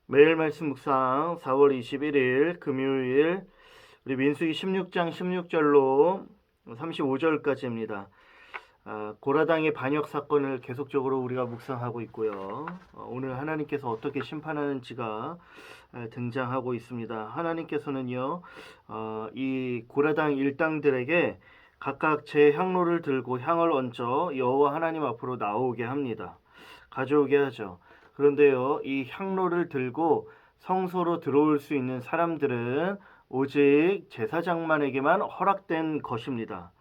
매일 말씀 묵상 4월 21일 금요일 우리 민수기 16장 16절로 35절까지입니다. 고라당의 반역 사건을 계속적으로 우리가 묵상하고 있고요. 오늘 하나님께서 어떻게 심판하는지가 등장하고 있습니다. 하나님께서는요, 이 고라당 일당들에게 각각 제 향로를 들고 향을 얹어 여호와 하나님 앞으로 나오게 합니다. 가져오게 하죠. 그런데요, 이 향로를 들고 성소로 들어올 수 있는 사람들은 오직 제사장만에게만 허락된 것입니다.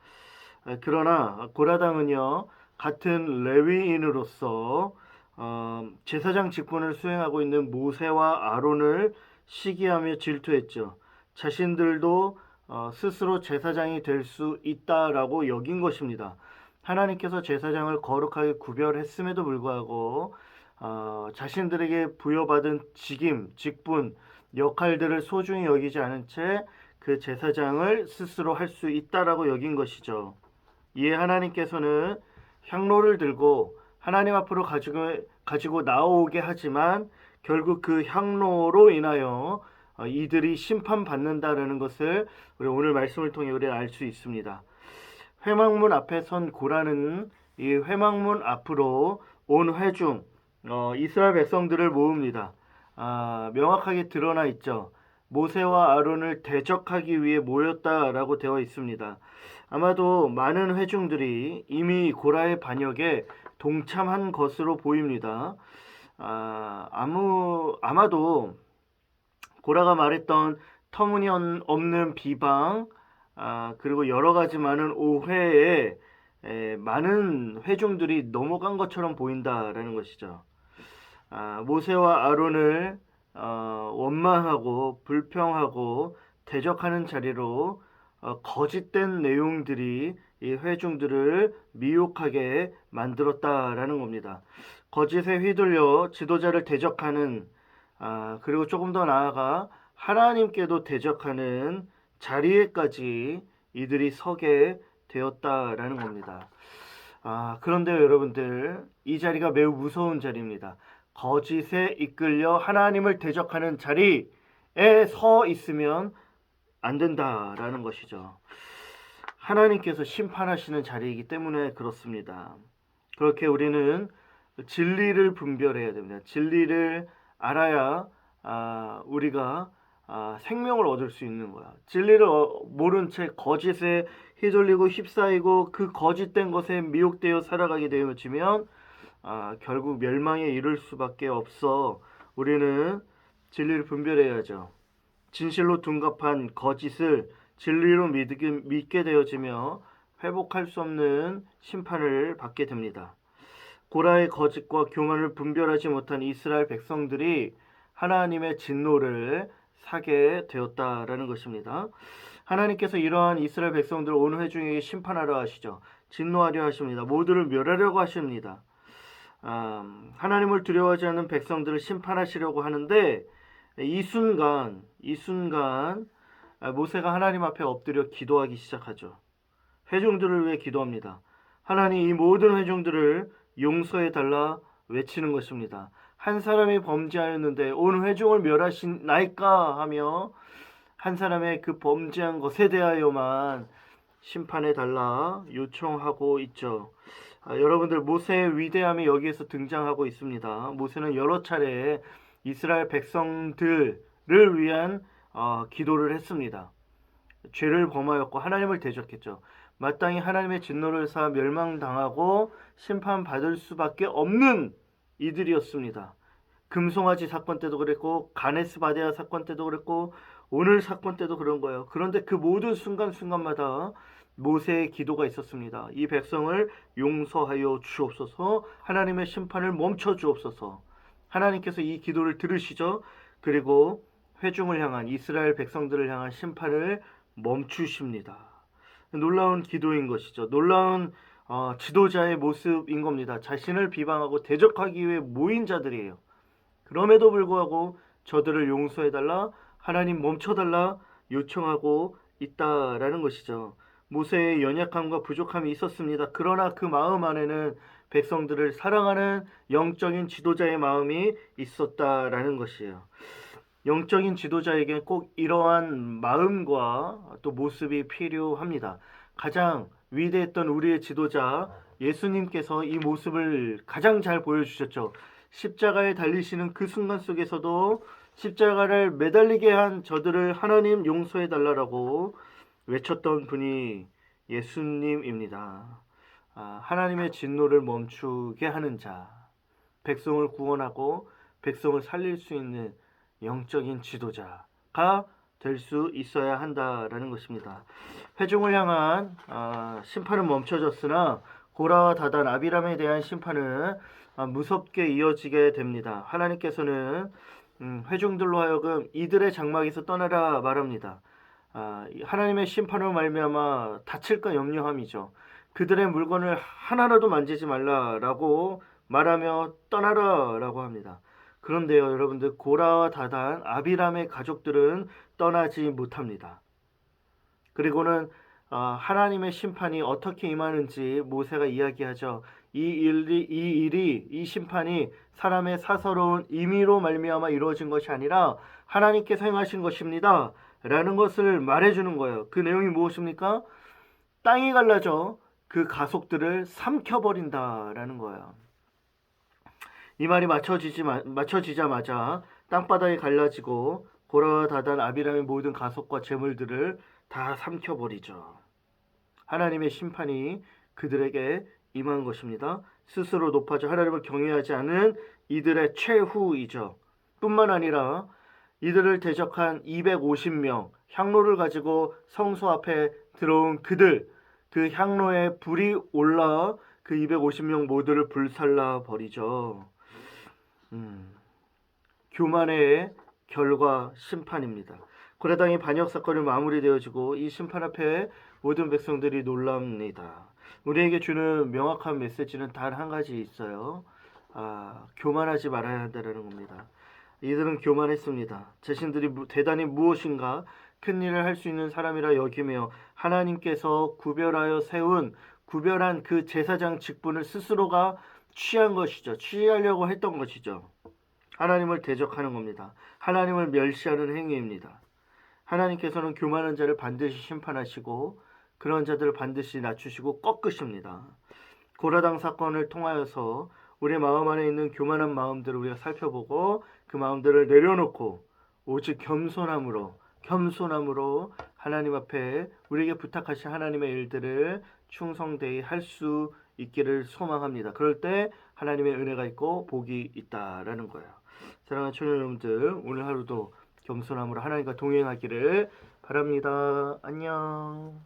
그러나 고라당은요, 같은 레위인으로서 제사장 직분을 수행하고 있는 모세와 아론을 시기하며 질투했죠. 자신들도 스스로 제사장이 될 수 있다라고 여긴 것입니다. 하나님께서 제사장을 거룩하게 구별했음에도 불구하고 자신들에게 부여받은 직임, 직분, 역할들을 소중히 여기지 않은 채 그 제사장을 스스로 할 수 있다라고 여긴 것이죠. 이에 하나님께서는 향로를 들고 하나님 앞으로 가지고 나오게 하지만 결국 그 향로로 인하여 이들이 심판받는다라는 것을 우리 오늘 말씀을 통해 우리 알 수 있습니다. 회막문 앞에 선 고라는 이 회막문 앞으로 온 회중 이스라엘 백성들을 모읍니다. 명확하게 드러나 있죠. 모세와 아론을 대적하기 위해 모였다라고 되어 있습니다. 아마도 많은 회중들이 이미 고라의 반역에 동참한 것으로 보입니다. 아마도 고라가 말했던 터무니없는 비방, 그리고 여러 가지 많은 오해에 많은 회중들이 넘어간 것처럼 보인다라는 것이죠. 모세와 아론을 원망하고 불평하고 대적하는 자리로 거짓된 내용들이 이 회중들을 미혹하게 만들었다라는 겁니다. 거짓에 휘둘려 지도자를 대적하는 그리고 조금 더 나아가 하나님께도 대적하는 자리에까지 이들이 서게 되었다라는 겁니다. 그런데요, 여러분들, 이 자리가 매우 무서운 자리입니다. 거짓에 이끌려 하나님을 대적하는 자리에 서 있으면 안 된다라는 것이죠. 하나님께서 심판하시는 자리이기 때문에 그렇습니다. 그렇게 우리는 진리를 분별해야 됩니다. 진리를 알아야 우리가 생명을 얻을 수 있는 거야. 진리를 모른 채 거짓에 휘둘리고 휩싸이고 그 거짓된 것에 미혹되어 살아가게 되면 결국 멸망에 이를 수밖에 없어. 우리는 진리를 분별해야죠. 진실로 둔갑한 거짓을 진리로 믿게 되어지며 회복할 수 없는 심판을 받게 됩니다. 고라의 거짓과 교만을 분별하지 못한 이스라엘 백성들이 하나님의 진노를 사게 되었다라는 것입니다. 하나님께서 이러한 이스라엘 백성들을 온 회중에게 심판하려 하시죠. 진노하려 하십니다. 모두를 멸하려고 하십니다. 하나님을 두려워하지 않는 백성들을 심판하시려고 하는데 이 순간 모세가 하나님 앞에 엎드려 기도하기 시작하죠. 회중들을 위해 기도합니다. 하나님, 이 모든 회중들을 용서해 달라 외치는 것입니다. 한 사람이 범죄하였는데 온 회중을 멸하시나이까 하며 한 사람의 그 범죄한 것에 대하여만 심판해 달라 요청하고 있죠. 여러분들, 모세의 위대함이 여기에서 등장하고 있습니다. 모세는 여러 차례 이스라엘 백성들을 위한 기도를 했습니다. 죄를 범하였고 하나님을 대적했죠. 마땅히 하나님의 진노를 사 멸망당하고 심판받을 수밖에 없는 이들이었습니다. 금송아지 사건 때도 그랬고 가네스 바데아 사건 때도 그랬고 오늘 사건 때도 그런 거예요. 그런데 그 모든 순간순간마다 모세의 기도가 있었습니다. 이 백성을 용서하여 주옵소서, 하나님의 심판을 멈춰 주옵소서. 하나님께서 이 기도를 들으시죠. 그리고 회중을 향한, 이스라엘 백성들을 향한 심판을 멈추십니다. 놀라운 기도인 것이죠. 놀라운 지도자의 모습인 겁니다. 자신을 비방하고 대적하기 위해 모인 자들이에요. 그럼에도 불구하고 저들을 용서해달라, 하나님 멈춰달라 요청하고 있다라는 것이죠. 모세의 연약함과 부족함이 있었습니다. 그러나 그 마음 안에는 백성들을 사랑하는 영적인 지도자의 마음이 있었다라는 것이에요. 영적인 지도자에게 꼭 이러한 마음과 또 모습이 필요합니다. 가장 위대했던 우리의 지도자 예수님께서 이 모습을 가장 잘 보여주셨죠. 십자가에 달리시는 그 순간 속에서도 십자가를 매달리게 한 저들을 하나님 용서해 달라고 외쳤던 분이 예수님입니다. 하나님의 진노를 멈추게 하는 자, 백성을 구원하고 백성을 살릴 수 있는 영적인 지도자가 될 수 있어야 한다라는 것입니다. 회중을 향한 심판은 멈춰졌으나 고라와 다단, 아비람에 대한 심판은 무섭게 이어지게 됩니다. 하나님께서는 회중들로 하여금 이들의 장막에서 떠나라 말합니다. 하나님의 심판으로 말미암아 다칠까 염려함이죠. 그들의 물건을 하나라도 만지지 말라라고 말하며 떠나라라고 합니다. 그런데요, 여러분들, 고라와 다단, 아비람의 가족들은 떠나지 못합니다. 그리고는 하나님의 심판이 어떻게 임하는지 모세가 이야기하죠. 이 심판이 사람의 사서로운 임의로 말미암아 이루어진 것이 아니라 하나님께서 행하신 것입니다. 라는 것을 말해주는 거예요. 그 내용이 무엇입니까? 땅이 갈라져 그 가속들을 삼켜버린다라는 거예요. 이 말이 맞춰지자마자 땅바닥이 갈라지고 고라와 다단, 아비람의 모든 가속과 재물들을 다 삼켜버리죠. 하나님의 심판이 그들에게 임한 것입니다. 스스로 높아져 하나님을 경외하지 않은 이들의 최후이죠. 뿐만 아니라 이들을 대적한 250명, 향로를 가지고 성소 앞에 들어온 그들, 그 향로에 불이 올라 그 250명 모두를 불살라 버리죠. 교만의 결과 심판입니다. 고레당의 반역 사건이 마무리되어지고 이 심판 앞에 모든 백성들이 놀랍니다. 우리에게 주는 명확한 메시지는 단 한 가지 있어요. 교만하지 말아야 한다는 겁니다. 이들은 교만했습니다. 자신들이 대단히 무엇인가 큰 일을 할 수 있는 사람이라 여기며 하나님께서 구별한 그 제사장 직분을 스스로가 취한 것이죠. 취하려고 했던 것이죠. 하나님을 대적하는 겁니다. 하나님을 멸시하는 행위입니다. 하나님께서는 교만한 자를 반드시 심판하시고 그런 자들을 반드시 낮추시고 꺾으십니다. 고라당 사건을 통하여서 우리 마음 안에 있는 교만한 마음들을 우리가 살펴보고 그 마음들을 내려놓고 오직 겸손함으로 하나님 앞에 우리에게 부탁하신 하나님의 일들을 충성되이 할 수 있기를 소망합니다. 그럴 때 하나님의 은혜가 있고 복이 있다라는 거예요. 사랑하는 청년 여러분들, 오늘 하루도 겸손함으로 하나님과 동행하기를 바랍니다. 안녕.